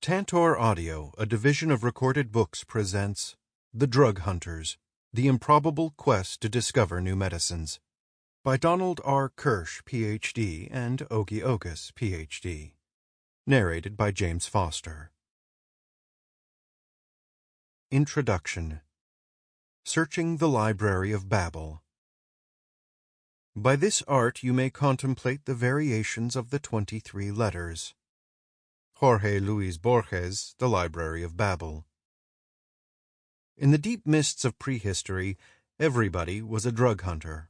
Tantor Audio, a division of Recorded Books, presents The Drug Hunters, The Improbable Quest to Discover New Medicines, by Donald R. Kirsch, Ph.D., and Ogi Ogus, Ph.D. Narrated by James Foster. Introduction. Searching the Library of Babel. By this art you may contemplate the variations of the 23 letters. Jorge Luis Borges, The Library of Babel. In the deep mists of prehistory, everybody was a drug hunter.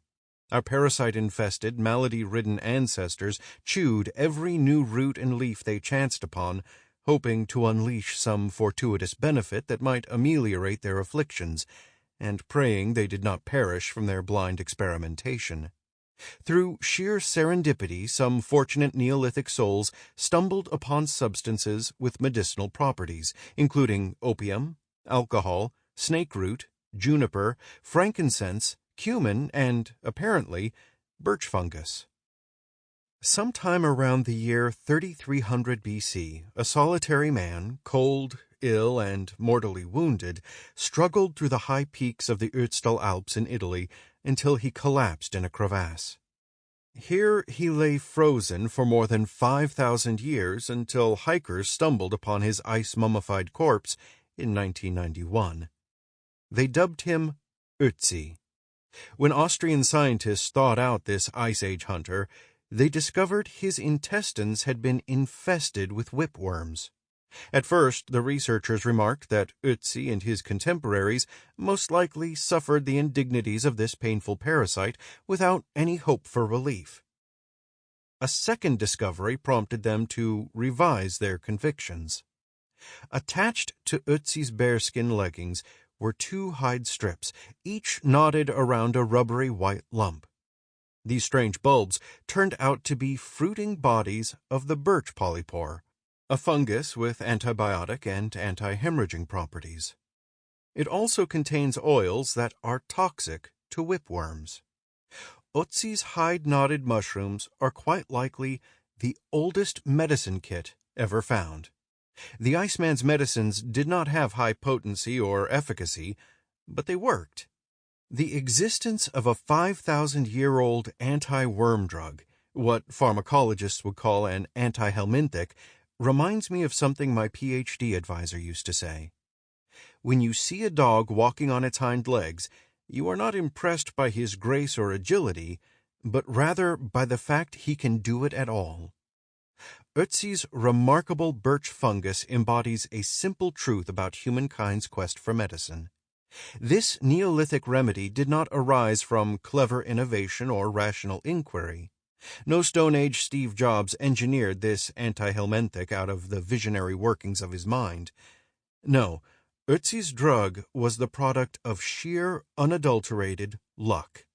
Our parasite-infested, malady-ridden ancestors chewed every new root and leaf they chanced upon, hoping to unleash some fortuitous benefit that might ameliorate their afflictions, and praying they did not perish from their blind experimentation. Through sheer serendipity, some fortunate Neolithic souls stumbled upon substances with medicinal properties, including opium, alcohol, snakeroot, juniper, frankincense, cumin, and, apparently, birch fungus. Sometime around the year 3300 BC, a solitary man, cold, ill, and mortally wounded, struggled through the high peaks of the Ötzi Alps in Italy until he collapsed in a crevasse. Here he lay frozen for more than 5,000 years until hikers stumbled upon his ice-mummified corpse in 1991. They dubbed him Ötzi. When Austrian scientists thawed out this Ice Age hunter, they discovered his intestines had been infested with whipworms. At first, the researchers remarked that Ötzi and his contemporaries most likely suffered the indignities of this painful parasite without any hope for relief. A second discovery prompted them to revise their convictions. Attached to Ötzi's bearskin leggings were 2 hide strips, each knotted around a rubbery white lump. These strange bulbs turned out to be fruiting bodies of the birch polypore, a fungus with antibiotic and anti-hemorrhaging properties. It also contains oils that are toxic to whipworms. Ötzi's hide-knotted mushrooms are quite likely the oldest medicine kit ever found. The Iceman's medicines did not have high potency or efficacy, but they worked. The existence of a 5,000-year-old anti-worm drug, what pharmacologists would call an antihelminthic, reminds me of something my PhD advisor used to say. When you see a dog walking on its hind legs, you are not impressed by his grace or agility, but rather by the fact he can do it at all. Ötzi's remarkable birch fungus embodies a simple truth about humankind's quest for medicine. This Neolithic remedy did not arise from clever innovation or rational inquiry. No Stone Age Steve Jobs engineered this antihelminthic out of the visionary workings of his mind. No, Ötzi's drug was the product of sheer, unadulterated luck.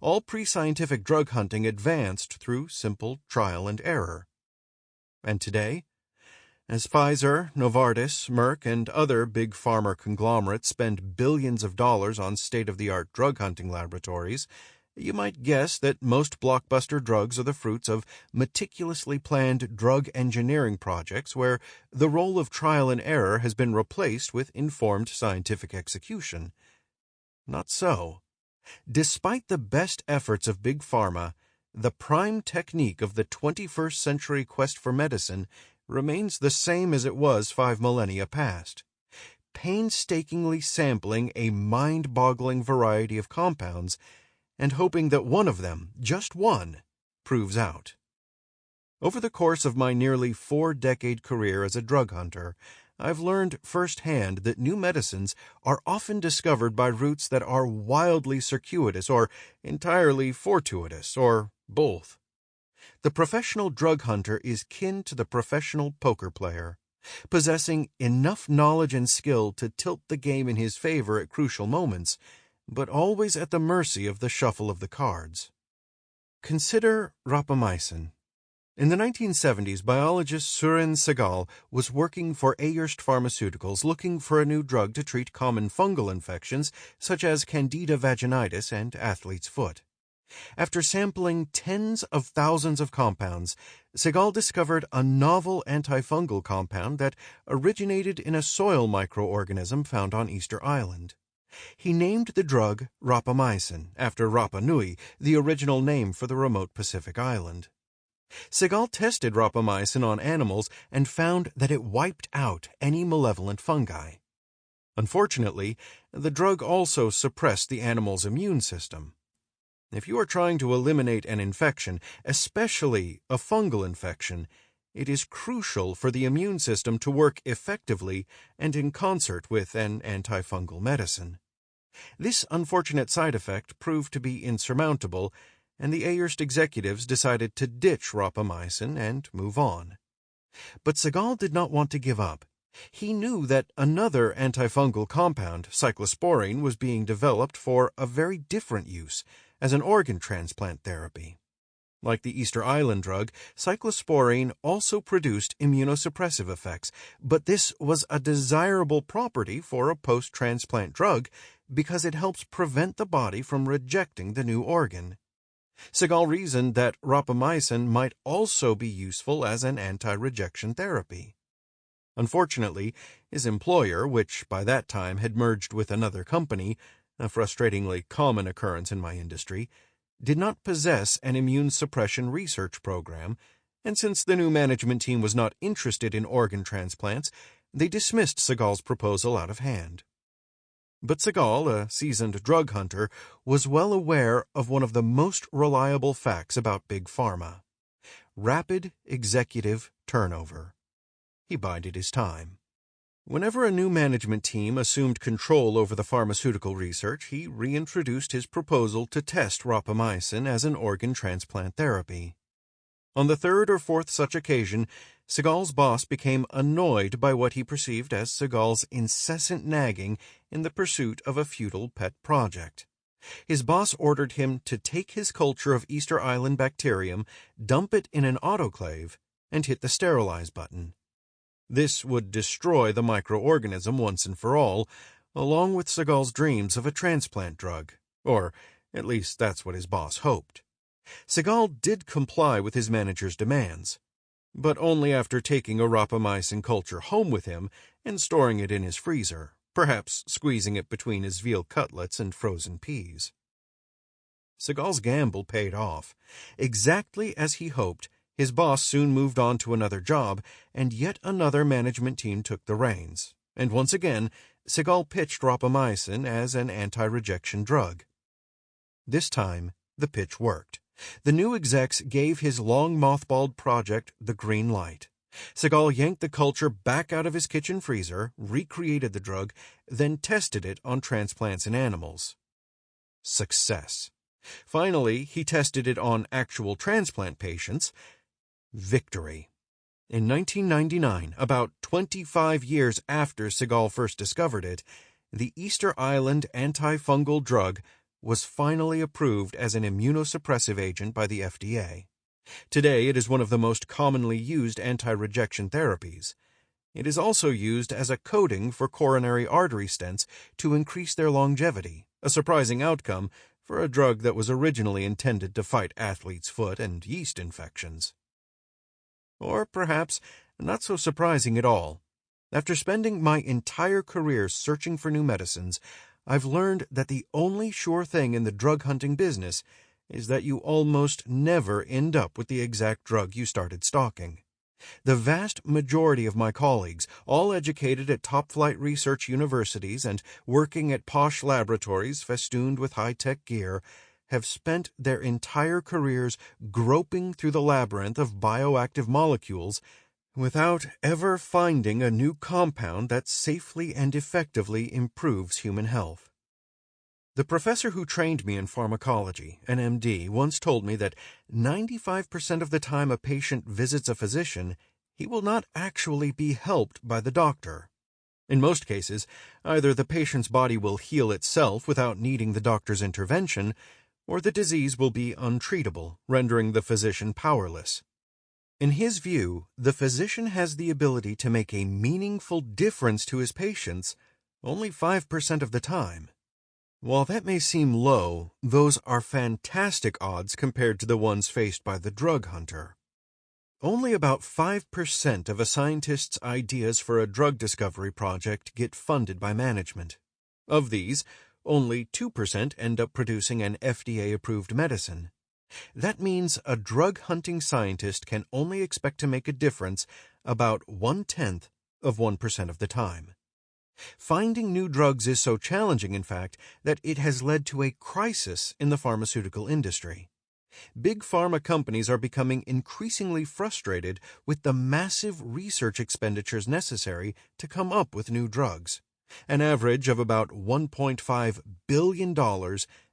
All pre-scientific drug hunting advanced through simple trial and error. And today, as Pfizer, Novartis, Merck, and other big pharma conglomerates spend billions of dollars on state-of-the-art drug hunting laboratories, you might guess that most blockbuster drugs are the fruits of meticulously planned drug engineering projects where the role of trial and error has been replaced with informed scientific execution. Not so. Despite the best efforts of big pharma, the prime technique of the 21st century quest for medicine remains the same as it was 5 millennia past. Painstakingly sampling a mind-boggling variety of compounds and hoping that one of them, just one, proves out. Over the course of my nearly 4-decade career as a drug hunter, I've learned firsthand that new medicines are often discovered by routes that are wildly circuitous or entirely fortuitous, or both. The professional drug hunter is kin to the professional poker player, possessing enough knowledge and skill to tilt the game in his favor at crucial moments, but always at the mercy of the shuffle of the cards. Consider rapamycin. In the 1970s, biologist Søren Segal was working for Ayerst Pharmaceuticals looking for a new drug to treat common fungal infections such as Candida vaginitis and athlete's foot. After sampling tens of thousands of compounds, Segal discovered a novel antifungal compound that originated in a soil microorganism found on Easter Island. He named the drug rapamycin, after Rapa Nui, the original name for the remote Pacific island. Segal tested rapamycin on animals and found that it wiped out any malevolent fungi. Unfortunately, the drug also suppressed the animal's immune system. If you are trying to eliminate an infection, especially a fungal infection, it is crucial for the immune system to work effectively and in concert with an antifungal medicine. This unfortunate side effect proved to be insurmountable, and the Ayerst executives decided to ditch rapamycin and move on. But Segal did not want to give up. He knew that another antifungal compound, cyclosporine, was being developed for a very different use, as an organ transplant therapy. Like the Easter Island drug, cyclosporine also produced immunosuppressive effects, but this was a desirable property for a post-transplant drug because it helps prevent the body from rejecting the new organ. Segal reasoned that rapamycin might also be useful as an anti-rejection therapy. Unfortunately, his employer, which by that time had merged with another company, a frustratingly common occurrence in my industry, did not possess an immune suppression research program, and since the new management team was not interested in organ transplants, they dismissed Segal's proposal out of hand. But Segal, a seasoned drug hunter, was well aware of one of the most reliable facts about Big Pharma: rapid executive turnover. He bided his time. Whenever a new management team assumed control over the pharmaceutical research, he reintroduced his proposal to test rapamycin as an organ transplant therapy. On the third or fourth such occasion, Segal's boss became annoyed by what he perceived as Segal's incessant nagging in the pursuit of a futile pet project. His boss ordered him to take his culture of Easter Island bacterium, dump it in an autoclave, and hit the sterilize button. This would destroy the microorganism once and for all, along with Segal's dreams of a transplant drug, or at least that's what his boss hoped. Segal did comply with his manager's demands, but only after taking a rapamycin culture home with him and storing it in his freezer, perhaps squeezing it between his veal cutlets and frozen peas. Segal's gamble paid off. Exactly as he hoped, his boss soon moved on to another job, and yet another management team took the reins. And once again, Segal pitched rapamycin as an anti-rejection drug. This time, the pitch worked. The new execs gave his long mothballed project the green light. Segal yanked the culture back out of his kitchen freezer, recreated the drug, then tested it on transplants in animals. Success. Finally, he tested it on actual transplant patients. Victory. In 1999, about 25 years after Segal first discovered it, the Easter Island antifungal drug was finally approved as an immunosuppressive agent by the FDA. Today, it is one of the most commonly used anti-rejection therapies. It is also used as a coating for coronary artery stents to increase their longevity, a surprising outcome for a drug that was originally intended to fight athlete's foot and yeast infections. Or perhaps not so surprising at all. After spending my entire career searching for new medicines, I've learned that the only sure thing in the drug hunting business is that you almost never end up with the exact drug you started stalking. The vast majority of my colleagues, all educated at top-flight research universities and working at posh laboratories festooned with high-tech gear, have spent their entire careers groping through the labyrinth of bioactive molecules without ever finding a new compound that safely and effectively improves human health. The professor who trained me in pharmacology, an MD, once told me that 95% of the time a patient visits a physician, he will not actually be helped by the doctor. In most cases, either the patient's body will heal itself without needing the doctor's intervention, or the disease will be untreatable, rendering the physician powerless. In his view, the physician has the ability to make a meaningful difference to his patients only 5% of the time. While that may seem low, those are fantastic odds compared to the ones faced by the drug hunter. Only about 5% of a scientist's ideas for a drug discovery project get funded by management. Of these, only 2% end up producing an FDA-approved medicine. That means a drug-hunting scientist can only expect to make a difference about 0.1% of the time. Finding new drugs is so challenging, in fact, that it has led to a crisis in the pharmaceutical industry. Big pharma companies are becoming increasingly frustrated with the massive research expenditures necessary to come up with new drugs, an average of about $1.5 billion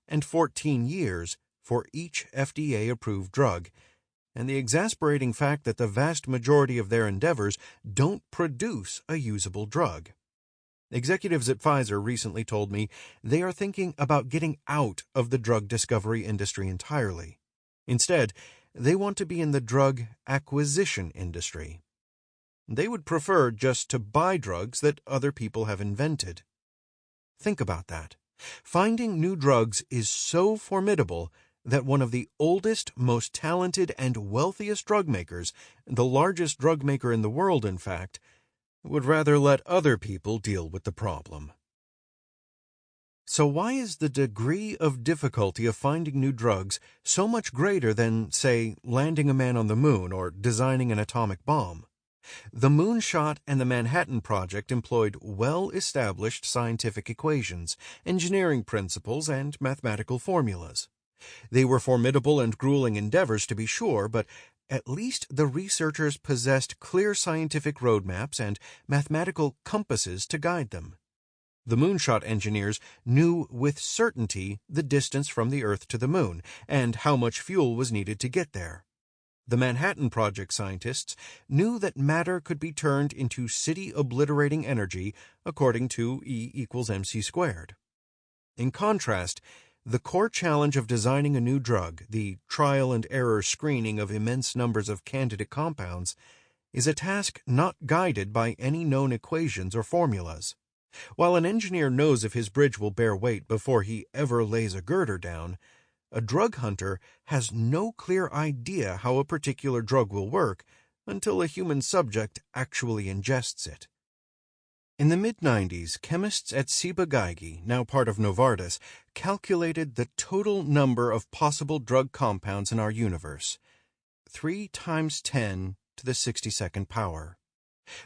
and 14 years for each FDA-approved drug, and the exasperating fact that the vast majority of their endeavors don't produce a usable drug. Executives at Pfizer recently told me they are thinking about getting out of the drug discovery industry entirely. Instead, they want to be in the drug acquisition industry. They would prefer just to buy drugs that other people have invented. Think about that. Finding new drugs is so formidable that one of the oldest, most talented, and wealthiest drug makers, the largest drug maker in the world, in fact, would rather let other people deal with the problem. So why is the degree of difficulty of finding new drugs so much greater than, say, landing a man on the moon or designing an atomic bomb? The moonshot and the Manhattan Project employed well-established scientific equations, engineering principles, and mathematical formulas. They were formidable and grueling endeavors, to be sure, but at least the researchers possessed clear scientific roadmaps and mathematical compasses to guide them. The moonshot engineers knew with certainty the distance from the Earth to the moon and how much fuel was needed to get there. The Manhattan Project scientists knew that matter could be turned into city-obliterating energy according to E=mc². In contrast, the core challenge of designing a new drug, the trial-and-error screening of immense numbers of candidate compounds, is a task not guided by any known equations or formulas. While an engineer knows if his bridge will bear weight before he ever lays a girder down, a drug hunter has no clear idea how a particular drug will work until a human subject actually ingests it. In the mid-90s, chemists at Ciba-Geigy, now part of Novartis, calculated the total number of possible drug compounds in our universe, 3 × 10⁻²⁰ power.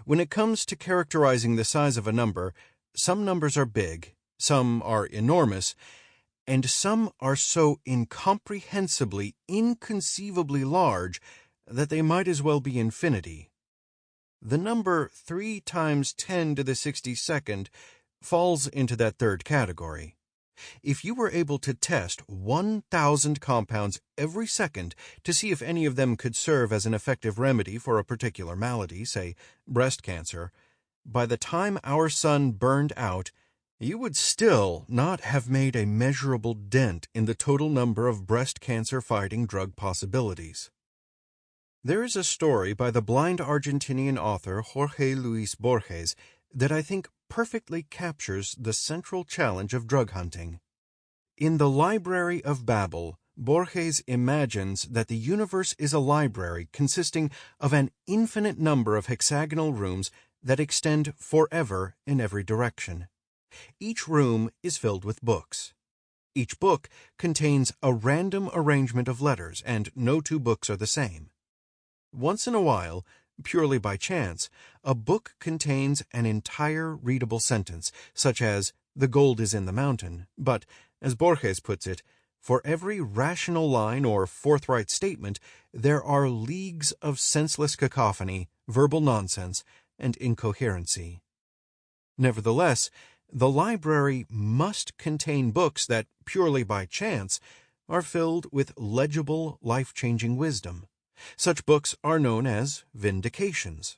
When it comes to characterizing the size of a number, some numbers are big, some are enormous, and some are so incomprehensibly, inconceivably large that they might as well be infinity. The number 3 × 10⁻² falls into that third category. If you were able to test 1,000 compounds every second to see if any of them could serve as an effective remedy for a particular malady, say breast cancer, by the time our sun burned out, you would still not have made a measurable dent in the total number of breast cancer-fighting drug possibilities. There is a story by the blind Argentinian author Jorge Luis Borges that I think perfectly captures the central challenge of drug hunting. In the Library of Babel, Borges imagines that the universe is a library consisting of an infinite number of hexagonal rooms that extend forever in every direction. Each room is filled with books. Each book contains a random arrangement of letters, and no two books are the same. Once in a while, purely by chance, a book contains an entire readable sentence, such as, "The gold is in the mountain," but, as Borges puts it, for every rational line or forthright statement, there are leagues of senseless cacophony, verbal nonsense, and incoherency. Nevertheless, the library must contain books that, purely by chance, are filled with legible, life-changing wisdom. Such books are known as vindications.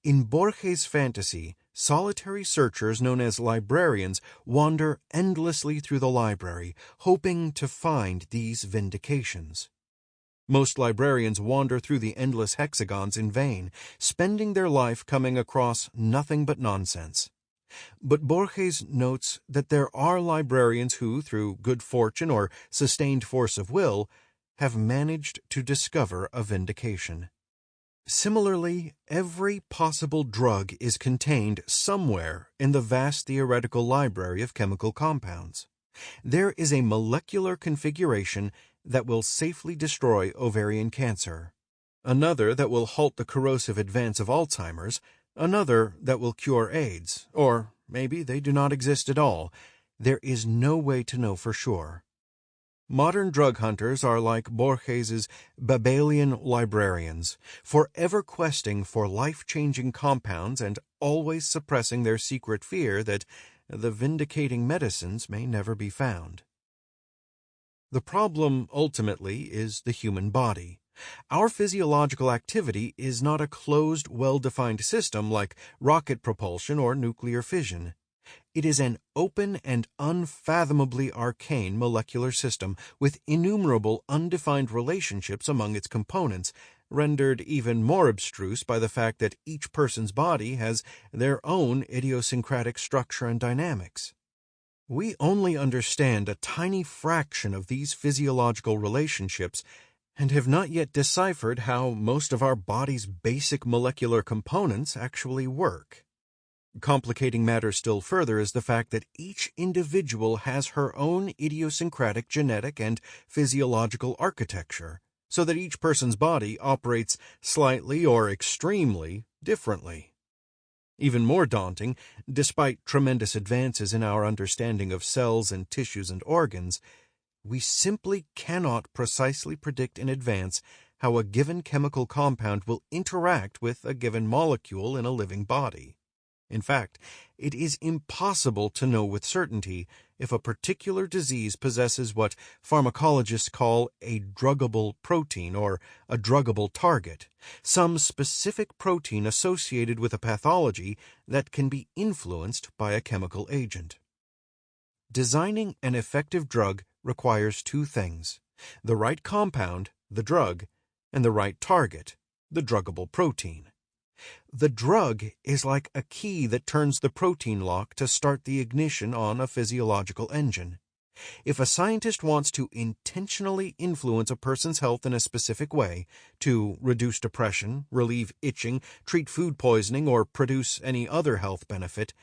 In Borges' fantasy, solitary searchers known as librarians wander endlessly through the library, hoping to find these vindications. Most librarians wander through the endless hexagons in vain, spending their life coming across nothing but nonsense. But Borges notes that there are librarians who, through good fortune or sustained force of will, have managed to discover a vindication. Similarly, every possible drug is contained somewhere in the vast theoretical library of chemical compounds. There is a molecular configuration that will safely destroy ovarian cancer, another that will halt the corrosive advance of Alzheimer's, another that will cure AIDS, or maybe they do not exist at all. There is no way to know for sure. Modern drug hunters are like Borges's Babelian librarians, forever questing for life-changing compounds and always suppressing their secret fear that the vindicating medicines may never be found. The problem, ultimately, is the human body. Our physiological activity is not a closed, well-defined system like rocket propulsion or nuclear fission. It is an open and unfathomably arcane molecular system with innumerable undefined relationships among its components, rendered even more abstruse by the fact that each person's body has their own idiosyncratic structure and dynamics. We only understand a tiny fraction of these physiological relationships and have not yet deciphered how most of our body's basic molecular components actually work. Complicating matters still further is the fact that each individual has her own idiosyncratic genetic and physiological architecture, so that each person's body operates slightly or extremely differently. Even more daunting, despite tremendous advances in our understanding of cells and tissues and organs, we simply cannot precisely predict in advance how a given chemical compound will interact with a given molecule in a living body. In fact, it is impossible to know with certainty if a particular disease possesses what pharmacologists call a druggable protein or a druggable target, some specific protein associated with a pathology that can be influenced by a chemical agent. Designing an effective drug requires two things: the right compound, the drug, and the right target, the druggable protein. The drug is like a key that turns the protein lock to start the ignition on a physiological engine. If a scientist wants to intentionally influence a person's health in a specific way, to reduce depression, relieve itching, treat food poisoning, or produce any other health benefit,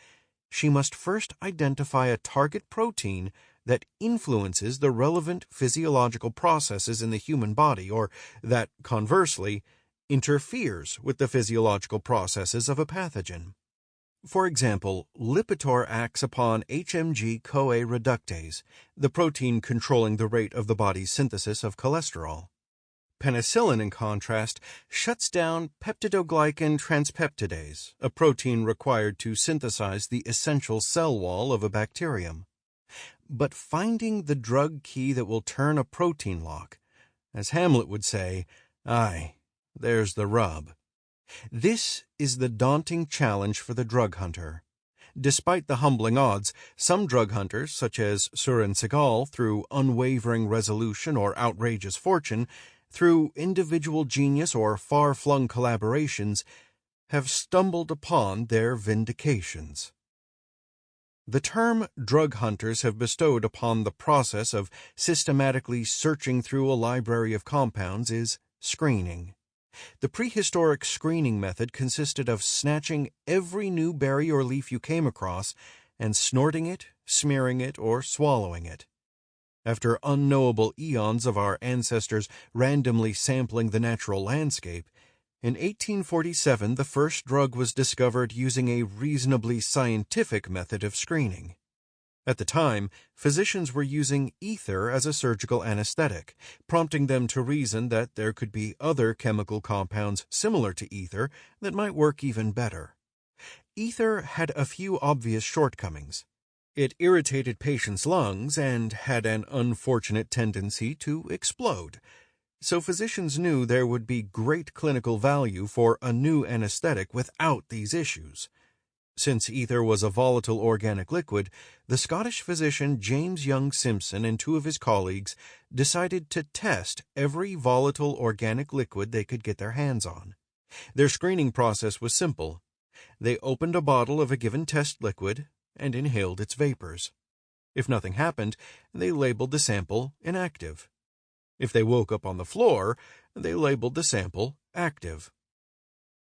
she must first identify a target protein that influences the relevant physiological processes in the human body, or that, conversely, interferes with the physiological processes of a pathogen. For example, Lipitor acts upon HMG-CoA reductase, the protein controlling the rate of the body's synthesis of cholesterol. Penicillin, in contrast, shuts down peptidoglycan transpeptidase, a protein required to synthesize the essential cell wall of a bacterium. But finding the drug key that will turn a protein lock, as Hamlet would say, aye, there's the rub. This is the daunting challenge for the drug hunter. Despite the humbling odds, some drug hunters, such as Søren Segal, through unwavering resolution or outrageous fortune, through individual genius or far-flung collaborations, have stumbled upon their vindications. The term drug hunters have bestowed upon the process of systematically searching through a library of compounds is screening. The prehistoric screening method consisted of snatching every new berry or leaf you came across and snorting it, smearing it, or swallowing it. After unknowable eons of our ancestors randomly sampling the natural landscape, in 1847 the first drug was discovered using a reasonably scientific method of screening. At the time, physicians were using ether as a surgical anesthetic, prompting them to reason that there could be other chemical compounds similar to ether that might work even better. Ether had a few obvious shortcomings. It irritated patients' lungs and had an unfortunate tendency to explode. So physicians knew there would be great clinical value for a new anesthetic without these issues. Since ether was a volatile organic liquid, the Scottish physician James Young Simpson and two of his colleagues decided to test every volatile organic liquid they could get their hands on. Their screening process was simple. They opened a bottle of a given test liquid and inhaled its vapors. If nothing happened, they labeled the sample inactive. If they woke up on the floor, they labeled the sample active.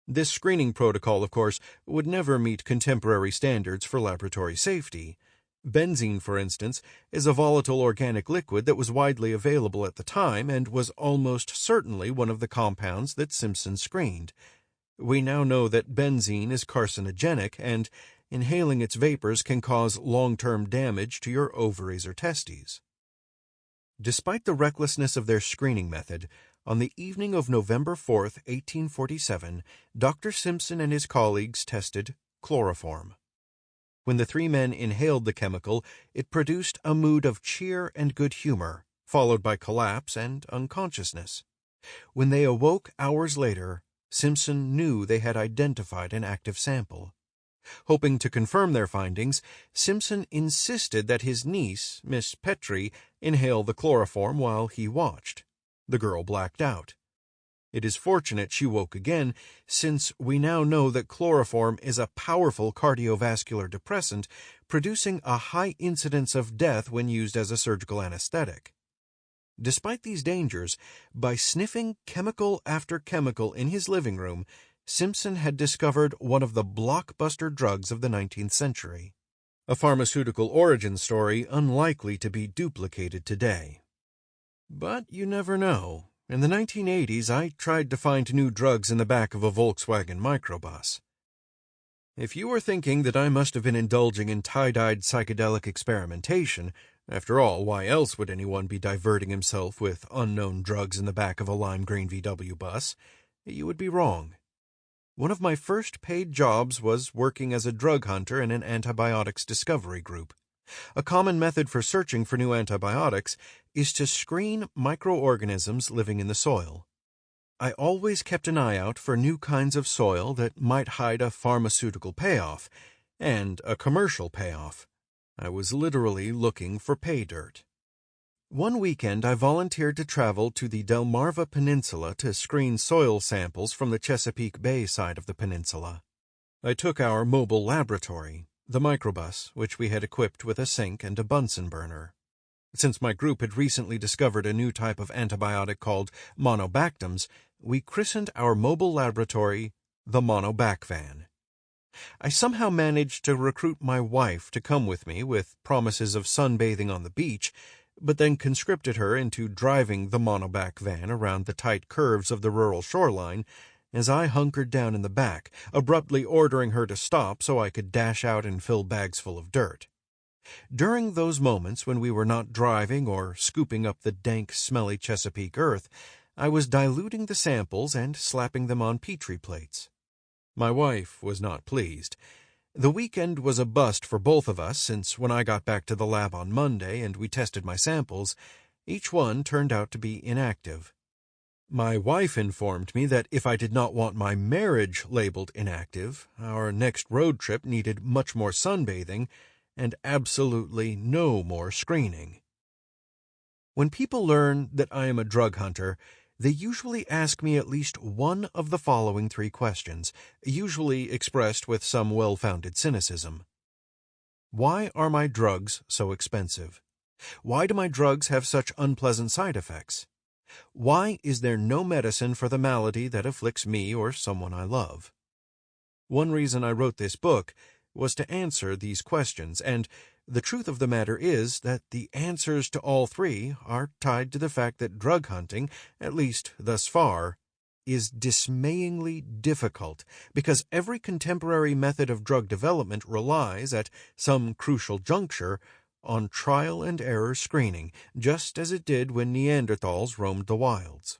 This screening protocol, of course, would never meet contemporary standards for laboratory safety. Benzene, for instance, is a volatile organic liquid that was widely available at the time and was almost certainly one of the compounds that Simpson screened. We now know that benzene is carcinogenic, and inhaling its vapors can cause long-term damage to your ovaries or testes. Despite the recklessness of their screening method, on the evening of November 4, 1847, Dr. Simpson and his colleagues tested chloroform. When the three men inhaled the chemical, it produced a mood of cheer and good humor, followed by collapse and unconsciousness. When they awoke hours later, Simpson knew they had identified an active sample. Hoping to confirm their findings, Simpson insisted that his niece, Miss Petrie, inhale the chloroform while he watched. The girl blacked out. It is fortunate she woke again, since we now know that chloroform is a powerful cardiovascular depressant, producing a high incidence of death when used as a surgical anesthetic. Despite these dangers, by sniffing chemical after chemical in his living room, Simpson had discovered one of the blockbuster drugs of the 19th century, a pharmaceutical origin story unlikely to be duplicated today. But you never know. In the 1980s, I tried to find new drugs in the back of a Volkswagen microbus. If you are thinking that I must have been indulging in tie-dyed psychedelic experimentation, after all, why else would anyone be diverting himself with unknown drugs in the back of a lime green VW bus? You would be wrong. One of my first paid jobs was working as a drug hunter in an antibiotics discovery group. A common method for searching for new antibiotics is to screen microorganisms living in the soil. I always kept an eye out for new kinds of soil that might hide a pharmaceutical payoff and a commercial payoff. I was literally looking for pay dirt. One weekend I volunteered to travel to the Delmarva Peninsula to screen soil samples from the Chesapeake Bay side of the peninsula. I took our mobile laboratory, the microbus, which we had equipped with a sink and a Bunsen burner. Since my group had recently discovered a new type of antibiotic called monobactams, we christened our mobile laboratory the Monobac Van. I somehow managed to recruit my wife to come with me with promises of sunbathing on the beach, but then conscripted her into driving the Monobac Van around the tight curves of the rural shoreline as I hunkered down in the back, abruptly ordering her to stop so I could dash out and fill bags full of dirt. During those moments when we were not driving or scooping up the dank, smelly Chesapeake earth, I was diluting the samples and slapping them on Petri plates. My wife was not pleased. The weekend was a bust for both of us, since when I got back to the lab on Monday and we tested my samples, each one turned out to be inactive. My wife informed me that if I did not want my marriage labeled inactive, our next road trip needed much more sunbathing and absolutely no more screening. When people learn that I am a drug hunter, they usually ask me at least one of the following three questions, usually expressed with some well-founded cynicism. Why are my drugs so expensive? Why do my drugs have such unpleasant side effects? Why is there no medicine for the malady that afflicts me or someone I love? One reason I wrote this book was to answer these questions, and the truth of the matter is that the answers to all three are tied to the fact that drug hunting, at least thus far, is dismayingly difficult, because every contemporary method of drug development relies, at some crucial juncture, on trial and error screening, just as it did when Neanderthals roamed the wilds.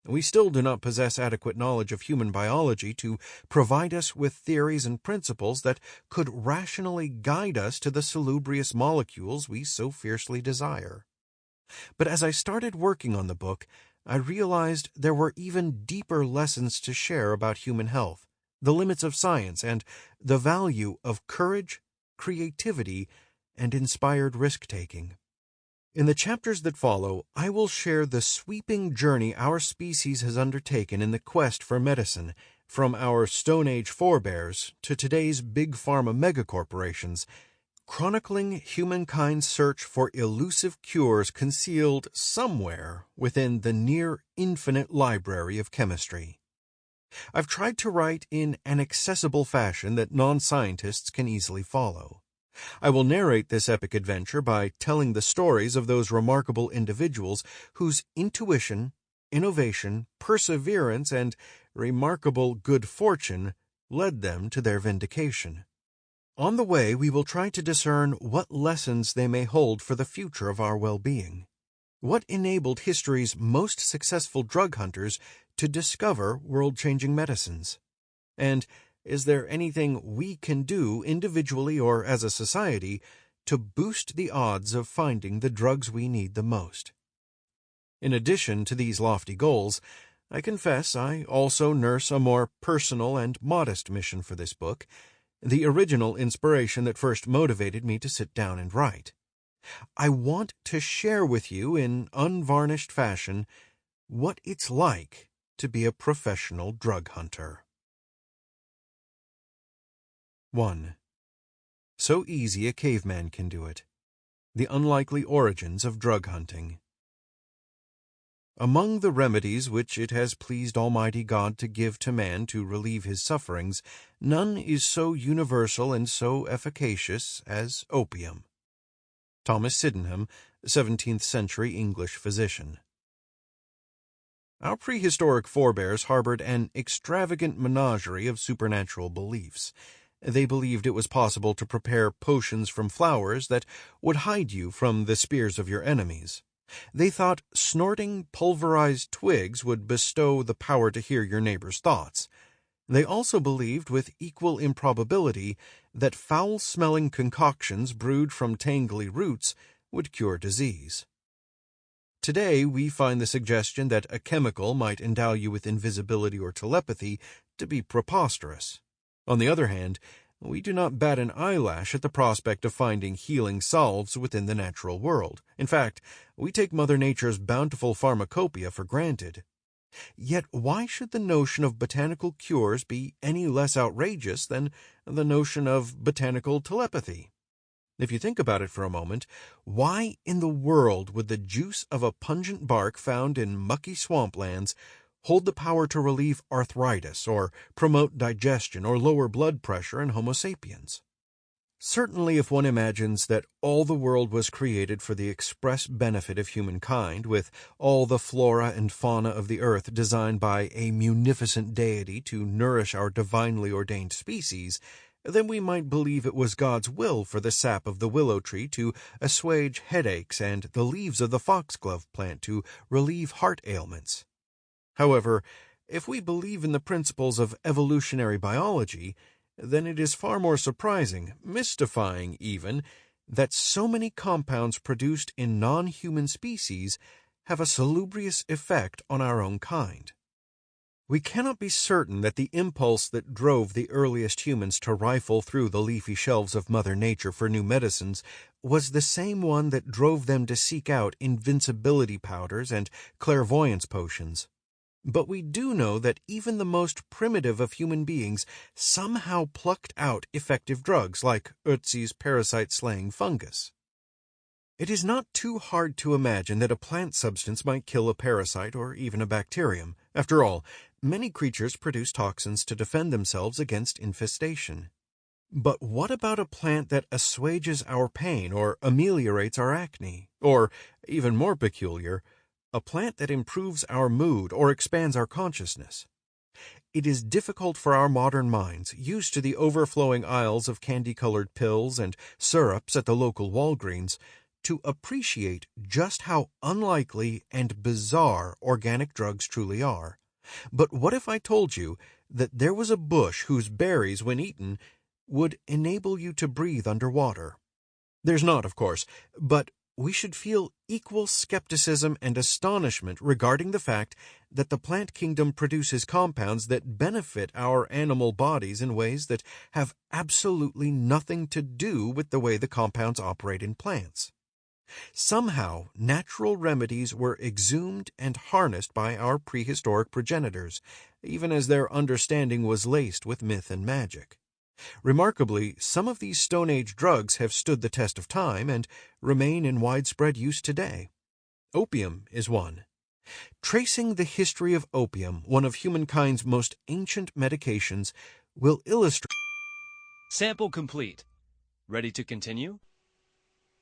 We still do not possess adequate knowledge of human biology to provide us with theories and principles that could rationally guide us to the salubrious molecules we so fiercely desire. But as I started working on the book, I realized there were even deeper lessons to share about human health, the limits of science, and the value of courage, creativity, and inspired risk-taking. In the chapters that follow, I will share the sweeping journey our species has undertaken in the quest for medicine, from our Stone Age forebears to today's big pharma megacorporations, chronicling humankind's search for elusive cures concealed somewhere within the near-infinite library of chemistry. I've tried to write in an accessible fashion that non-scientists can easily follow. I will narrate this epic adventure by telling the stories of those remarkable individuals whose intuition, innovation, perseverance, and remarkable good fortune led them to their vindication. On the way, we will try to discern what lessons they may hold for the future of our well-being. What enabled history's most successful drug hunters to discover world-changing medicines? And is there anything we can do individually or as a society to boost the odds of finding the drugs we need the most? In addition to these lofty goals, I confess I also nurse a more personal and modest mission for this book, the original inspiration that first motivated me to sit down and write. I want to share with you in unvarnished fashion what it's like to be a professional drug hunter. 1. So easy a caveman can do it. The unlikely origins of drug hunting. Among the remedies which it has pleased Almighty God to give to man to relieve his sufferings, none is so universal and so efficacious as opium. Thomas Sydenham, 17th century English physician. Our prehistoric forebears harbored an extravagant menagerie of supernatural beliefs. They believed it was possible to prepare potions from flowers that would hide you from the spears of your enemies. They thought snorting pulverized twigs would bestow the power to hear your neighbor's thoughts. They also believed with equal improbability that foul-smelling concoctions brewed from tangly roots would cure disease. Today, we find the suggestion that a chemical might endow you with invisibility or telepathy to be preposterous. On the other hand, we do not bat an eyelash at the prospect of finding healing salves within the natural world. In fact, we take Mother Nature's bountiful pharmacopoeia for granted. Yet why should the notion of botanical cures be any less outrageous than the notion of botanical telepathy? If you think about it for a moment, why in the world would the juice of a pungent bark found in mucky swamplands hold the power to relieve arthritis or promote digestion or lower blood pressure in Homo sapiens? Certainly, if one imagines that all the world was created for the express benefit of humankind, with all the flora and fauna of the earth designed by a munificent deity to nourish our divinely ordained species, then we might believe it was God's will for the sap of the willow tree to assuage headaches and the leaves of the foxglove plant to relieve heart ailments. However, if we believe in the principles of evolutionary biology, then it is far more surprising, mystifying even, that so many compounds produced in non-human species have a salubrious effect on our own kind. We cannot be certain that the impulse that drove the earliest humans to rifle through the leafy shelves of Mother Nature for new medicines was the same one that drove them to seek out invincibility powders and clairvoyance potions. But we do know that even the most primitive of human beings somehow plucked out effective drugs like Ötzi's parasite-slaying fungus. It is not too hard to imagine that a plant substance might kill a parasite or even a bacterium. After all, many creatures produce toxins to defend themselves against infestation. But what about a plant that assuages our pain or ameliorates our acne? Or, even more peculiar, a plant that improves our mood or expands our consciousness? It is difficult for our modern minds, used to the overflowing aisles of candy-colored pills and syrups at the local Walgreens, to appreciate just how unlikely and bizarre organic drugs truly are. But what if I told you that there was a bush whose berries, when eaten, would enable you to breathe underwater? There's not, of course, but we should feel equal skepticism and astonishment regarding the fact that the plant kingdom produces compounds that benefit our animal bodies in ways that have absolutely nothing to do with the way the compounds operate in plants. Somehow, natural remedies were exhumed and harnessed by our prehistoric progenitors, even as their understanding was laced with myth and magic. Remarkably, some of these Stone Age drugs have stood the test of time and remain in widespread use today. Opium is one. Tracing the history of opium, one of humankind's most ancient medications, will illustrate. Sample complete. Ready to continue?